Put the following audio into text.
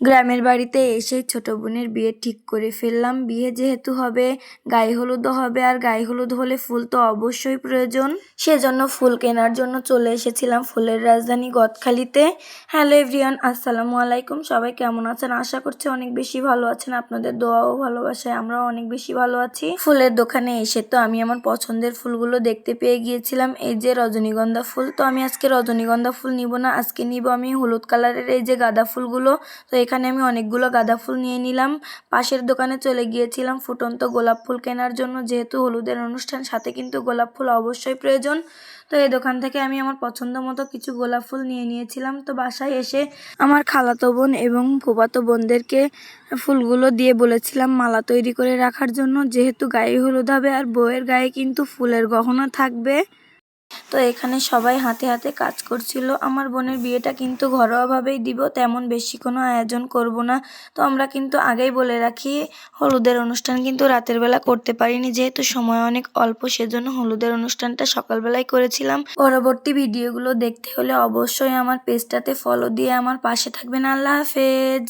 গ্রামের বাড়িতে এসেই ছোট বোনের বিয়ে ঠিক করে ফেললাম। বিয়ে যেহেতু হবে, গায়ে হলুদও হবে, আর গায়ে হলুদ হলে ফুল তো অবশ্যই প্রয়োজন। সেজন্য ফুল কেনার জন্য চলে এসেছিলাম ফুলের রাজধানী গদখালিতে। হ্যালো এভরিওয়ান, আসসালামু আলাইকুম। সবাই কেমন আছেন? আশা করছি অনেক বেশি ভালো আছেন। আপনাদের দোয়া ও ভালোবাসায় আমরাও অনেক বেশি ভালো আছি। ফুলের দোকানে এসে তো আমি আমার পছন্দের ফুলগুলো দেখতে পেয়ে গিয়েছিলাম। এই যে রজনীগন্ধা ফুল, তো আমি আজকে রজনীগন্ধা ফুল নিব না, আজকে নিব আমি হলুদ কালারের এই যে গাঁদা ফুলগুলো। তো এখানে আমি অনেকগুলো গাঁদা ফুল নিয়ে নিলাম। পাশের দোকানে চলে গিয়েছিলাম ফুটন্ত গোলাপ ফুল কেনার জন্য, যেহেতু হলুদের অনুষ্ঠান, সাথে কিন্তু গোলাপ ফুল অবশ্যই প্রয়োজন। তো এই দোকান থেকে আমি আমার পছন্দ মতো কিছু গোলাপ ফুল নিয়ে নিয়েছিলাম। তো বাসায় এসে আমার খালাতো বোন এবং ফুফাতো বোনদেরকে ফুলগুলো দিয়ে বলেছিলাম মালা তৈরি করে রাখার জন্য, যেহেতু গায়ে হলুদ হবে আর বউয়ের গায়ে কিন্তু ফুলের গহনা থাকবে। তো এখানে সবাই হাতে হাতে কাজ করছিল। আমার বোনের বিয়েটা কিন্তু ঘরোয়াভাবেই দিব, তেমন বেশি কোনো আয়োজন করব না। তো আমরা কিন্তু আগেই বলে রাখি, হলুদের অনুষ্ঠান কিন্তু রাতের বেলা করতে পারিনি, যেহেতু সময় অনেক অল্প, সেজন্য হলুদের অনুষ্ঠানটা সকালবেলায় করেছিলাম। পরবর্তী ভিডিওগুলো দেখতে হলে অবশ্যই আমার পেজটাতে ফলো দিয়ে আমার পাশে থাকবেন। আল্লাহ হাফেজ।